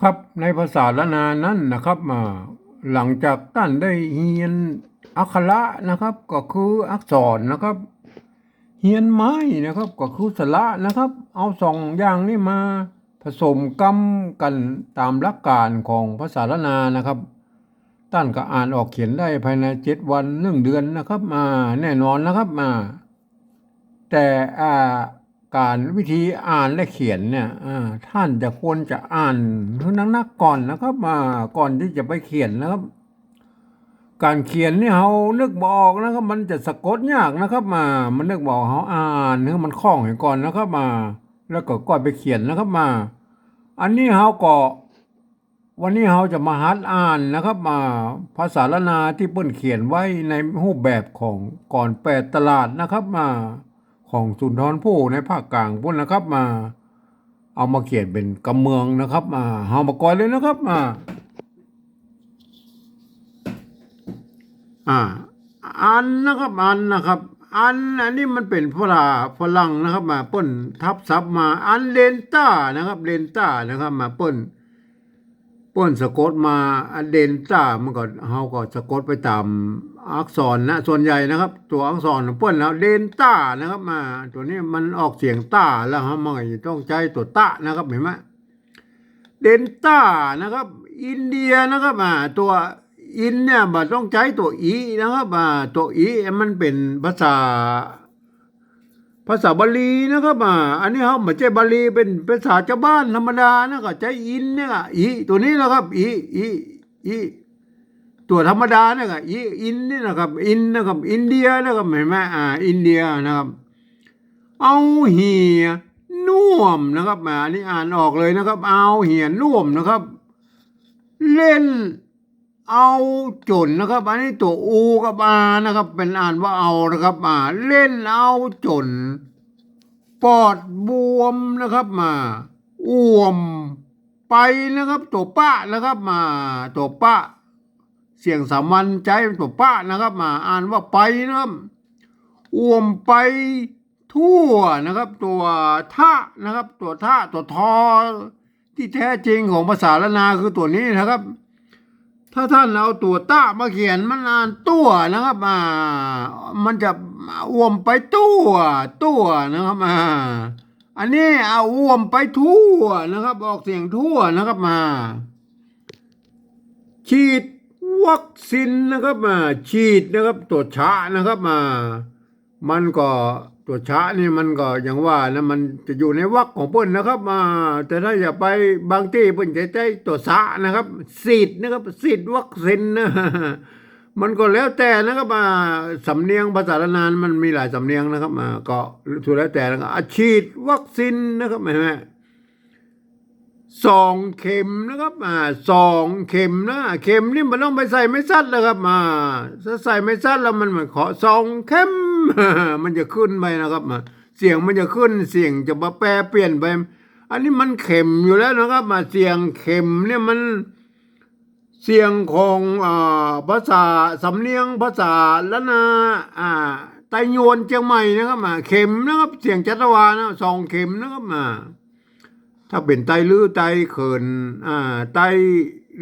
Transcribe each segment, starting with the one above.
ครับในภาษาละนานั้นนะครับมาหลังจากท่านได้เรียนอักขระนะครับก็คืออักษรนะครับเรียนไม้นะครับก็คือสระนะครับเอาสองอย่างนี้มาผสมกรรมกันตามหลักการของภาษาละนานะครับท่านก็อ่านออกเขียนได้ภายใน7 วัน1 เดือนนะครับมาแน่นอนนะครับมา แต่การวิธีอ่านและเขียนเนี่ยท่านจะควรจะอ่านให้นักๆก่อนนะครับก่อนที่จะไปเขียนนะครับการเขียนนี่เขานึกบออกนะครับมันจะสะกดยากนะครับมันนึกบอกเขาอ่านให้มันคล่องให้ก่อนนะครับแล้วก็ก่อนไปเขียนนะครับอันนี้เขาก็วันนี้เราจะมาหัดอ่านนะครับภาษาละนาที่เปิ้นเขียนไว้ในรูปแบบของก่อน8 ตลาดนะครับของสุนทรภู่ในภาคกลางพุ่นนะครับเอามาเขียนเป็นกำเมืองนะครับเฮามาก่อนเลยนะครับอ่าอันนะครับอันนี้มันเป็นฝรั่งนะครับเปิ้นทับศัพท์มาอันเลนต้านะครับเลนต้านะครับเปิ้นสะกดมาอันเลนต้ามันก็เฮาก็สะกดไปตามอักษรนะส่วนใหญ่นะครับตัวอักษรเปิ้นแล้วเลนต้านะครับตัวนี้มันออกเสียงต้าแล้วเฮามันก็ต้องใช้ตัวตะนะครับเห็นไหมเลนต้านะครับอินเดียนะครับตัวอินเนี่ยมันต้องใช้ตัวอีนะครับตัวอีมันเป็นภาษาบาลีนะครับอันนี้เขาไม่ใช่บาลีเป็นภาษาชาวบ้านธรรมดานะก็ใช้อินเนี่ยอีตัวนี้นะครับอีตัวธรรมดาเนี่ยก็อินนี่นะครับอินนะครับอินเดียนะครับเห็นไหมอินเดียนะครับเอาเหียน่วมนะครับอันนี้อ่านออกเลยนะครับเอาเหียน่วมนะครับเล่นเอาจนนะครับอันนี้ตัวอูกับนะครับเป็นอ่านว่าเอานะครับเล่นเอาจน ปอดบวมนะครับอ้วมไปนะครับตัวป้านะครับตัวป้าเสียงสามัญใจตัวป้านะครับอ่านว่าไปนะครับอ้วมไปทั่วนะครับตัวท่านะครับตัวท่าตัวทอที่แท้จริงของภาษาละนาคือตัวนี้นะครับถ้าท่านเอาตัวต้ามาเขียนมันอ่านตัวนะครับมันจะอ้วมไปตัวนะครับอันนี้เอาอ้วมไปทั่วนะครับออกเสียงทั่วนะครับฉีดวัคซีนนะครับฉีดนะครับตัวชะนะครับมันก็ตัวชะนี่มันก็อย่างว่านะมันจะอยู่ในวรรคของเปิ้นนะครับแต่ถ้าอย่าไปบางที่เปิ้นจะใช้ตัวสะนะครับสีดนะครับสีดวัคซีนนะมันก็แล้วแต่นะครับสำเนียงภาษาละนานมันมีหลายสำเนียงนะครับก็สุดแล้วแต่นะครับฉีดวัคซีนนะครับเห็นไหม2 เข็มนะครับ2 เข็มนะเข็มนี่มันต้องไปใส่ไม่ซัดเลยครับถ้าใส่ไม่ซัดแล้วมันขอ2 เข็มมันจะขึ้นไปนะครับเสียงมันจะขึ้นเสียงจะมาแปรเปลี่ยนไปอันนี้มันเข็มอยู่แล้วนะครับเสียงเข็มเนี่ยมันเสียงของภาษาสำเนียงภาษาละนาไตโยนเชียงใหม่นะครับเข็มนะครับเสียงจัตวานะ2 เข็มนะครับถ้าเป็นไตลือไตเขินไต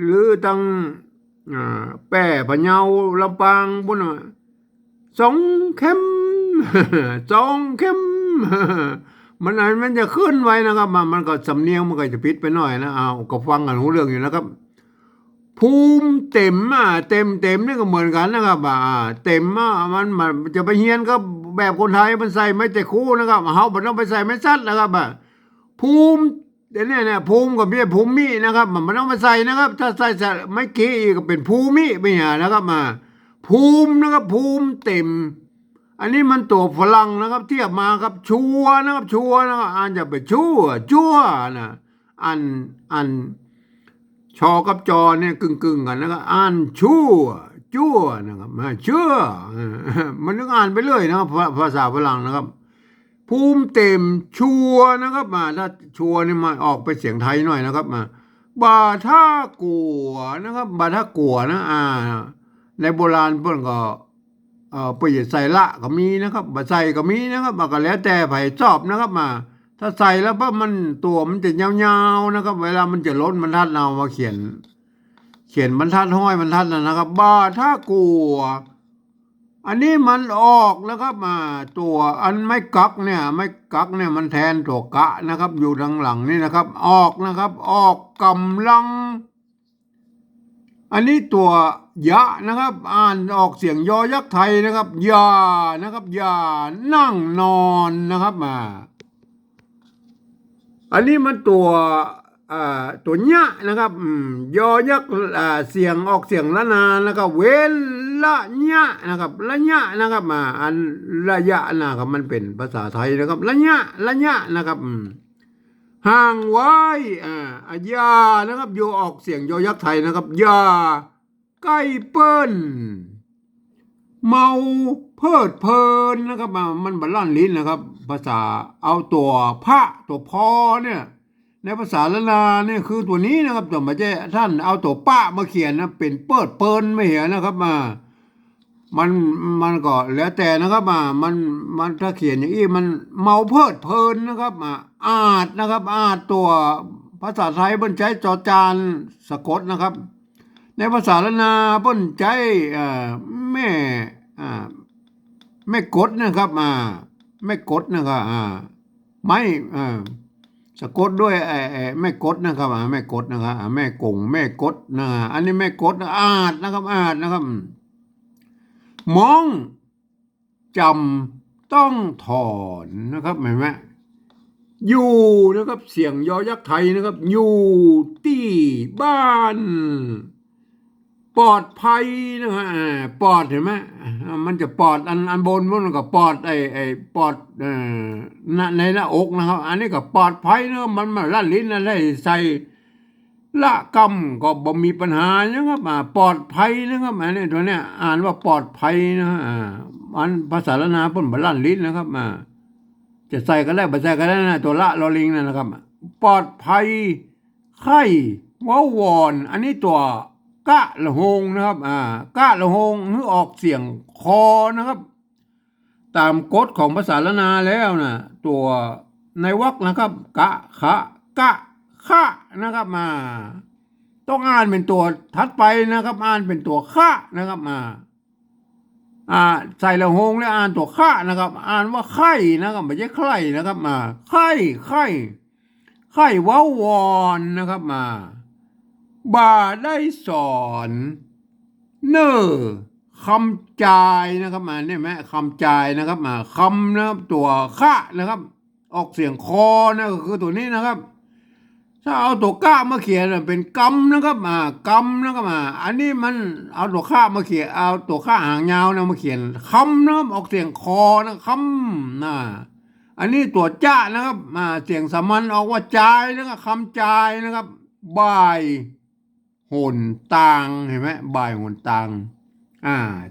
ลือตั้งแป้พะเยาลำปางพวกนั้น2 เข็ม2 เข็มมันจะขึ้นไว้นะครับมันก็สำเนียงมันก็จะพิษไปหน่อยนะก็ฟังกันรู้เรื่องอยู่นะครับภูมิเต็มเต็มนี่ก็เหมือนกันนะครับเต็มมันจะไปเฮียนก็แบบคนไทยมันใส่ไม่แต่คู่นะครับเขาไม่ต้องไปใส่ไม่ซัดนะครับภูมิเนี่ยภูมิกับภูมินะครับมันต้องไปใส่นะครับถ้าใส่ไม่กี้ก็เป็นภูมิไม่หานะครับภูมินะครับภูมิเต็มอันนี้มันตัวฝรั่งนะครับเทียบมาครับชัวนะครับชัวนะครับอ่านจะไปจั่วนะอันชอกับจอเนี่ยกึ่งกันนะครับอ่านจั่วนะครับเชื่อมันต้องอ่านไปเลยนะครับภาษาฝรั่งนะครับภูมิเต็มชัวนะครับถ้าชัวนี่มาออกไปเสียงไทยหน่อยนะครับบาท่ากัวนะครับบาท่ากัวนะในโบราณเพิ่นก็เปิดใส่ละก็มีนะครับบาใส่ก็มีนะครับก็แล้วแต่ไผชอบนะครับ ถ้าใส่แล้วปั๊บมันตัวมันจะยาวๆนะครับ เวลามันจะลดบรรทัดเรามาเขียนบรรทัดห้อยบรรทัดนะครับบาถ้ากลัวอันนี้มันออกนะครับมาตัวอันไม่กักเนี่ยไม่กักเนี่ยมันแทนตัวกะนะครับ อยู่ดังหลังนี่นะครับ ออกนะครับ ออกกำลัง อันนี้ตัวยะนะครับ อ่านออกเสียงยอยักษ์ไทยนะครับยานะครับยานั่งนอนนะครับมาอันนี้มันตัวเนี้ยนะครับยอยักษ์เสียงออกเสียงละนานนะครับเวละเนี้ยนะครับละเนี้ยนะครับมาอันระยะนะครับมันเป็นภาษาไทยนะครับละเนี้ยนะครับห่างไว้ยานะครับโยออกเสียงยอยักษ์ไทยนะครับยาใกล้เปิ้นเมาเพลิดเพลินนะครับมันบัลลังก์ลิ้นนะครับ ภาษาเอาตัวพระตัวพอเนี่ยในภาษาละนาเนี่ยคือตัวนี้นะครับแต่ไม่ใช่ท่านเอาตัวป้ามาเขียนนะเป็นเปิดเปินไม่เห็นนะครับมันก็แล้วแต่นะครับมันถ้าเขียนอย่างนี้มันเมาเพลิดเพลินนะครับอาจนะครับอาจตัวภาษาไทยเปิ้นใช้จอจานสะกดนะครับในภาษาละนาเปิ้นใช้แม่กดนะครับแม่กดนะครับไม่สะกดด้วยแม่กดนะครับแม่กดนะครับแม่กงแม่กดนะอันนี้แม่กดอาจนะครับอาจนะครับมองจำต้องถอนนะครับเห็นไหมอยู่นะครับเสียงยอยักษ์ไทยนะครับอยู่ที่บ้านปลอดภัยนะฮะปลอดเห็นไหมมันจะปลอดอันบนมันก็ปลอดปลอดในหน้าอกนะครับอันนี้ก็ปลอดภัยนะมันมาลั่นลิ้นอะไรใส่ละกำก็บ่มีปัญหานะครับปลอดภัยนะครับอันนี้ตัวเนี้ยอ่านว่าปลอดภัยนะฮะอันภาษาละนาเพิ่นบ่ลั่นลิ้นนะครับจะใส่ก็ได้บ่ใส่ก็ได้นะตัวละลอลิงนั่นนะครับปลอดภัยไข้ว้าวอนอันนี้ตัวกะละหงนะครับกะละหงคือออกเสียงคอนะครับตามกฎของภาษาละนาแล้วนะตัวในวรรคนะครับกะขะกะขะนะครับต้องอ่านเป็นตัวถัดไปนะครับอ่านเป็นตัวขะนะครับใส่ละหงแล้วอ่านตัวขะนะครับอ่านว่าไข่นะครับไม่ใช่ไข่นะครับไข่ว้าวอนนะครับบ่าได้สอนเนอคำจายนะครับเนี่ยไหมคำจายนะครับคำนะครับตัวคะนะครับออกเสียงคอนะก็คือตัวนี้นะครับถ้าเอาตัวก้ามาเขียนเป็นกำนะครับกำนะครับอันนี้มันเอาตัวข้ามาเขียนเอาตัวข้าหางยาวนะมาเขียนคำนะครับออกเสียงคอนะคำอันนี้ตัวจ้านะครับเสียงสามัญออกว่าจายนะครับคำจายนะครับบ่ายหนตางเห็นไหมบ่ายหนตาง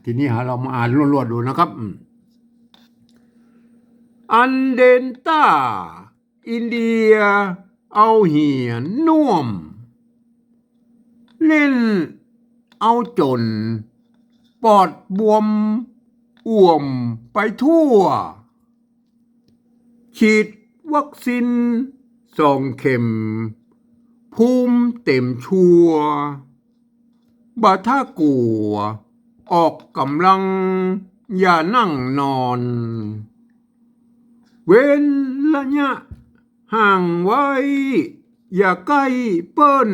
ทีนี้เรามาอ่านรวดๆดูนะครับอันเดนต้าอินเดียเอาเหียนน่วมเล่นเอาจนปอดบวมอ่วมไปทั่วฉีดวัคซีน2 เข็มภูมิเต็มชัวบาถ้ากลัวออกกำลังอย่านั่งนอนเว้นระยะห่างไว้อย่าใกล้เปิ้น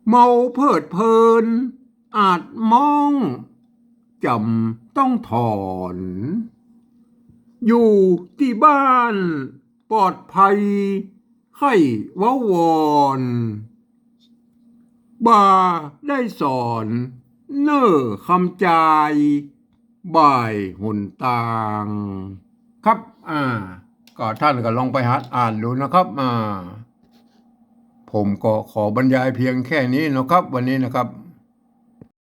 เมาเพลิดเพลินอาจมองจำต้องถอนอยู่ที่บ้านปลอดภัยไข้ว้าวอนบ่าได้สอนเน้อคำจายบ่ายหนตางครับก็ท่านก็ลองไปหัดอ่านดูนะครับผมก็ขอบรรยายเพียงแค่นี้นะครับวันนี้นะครับ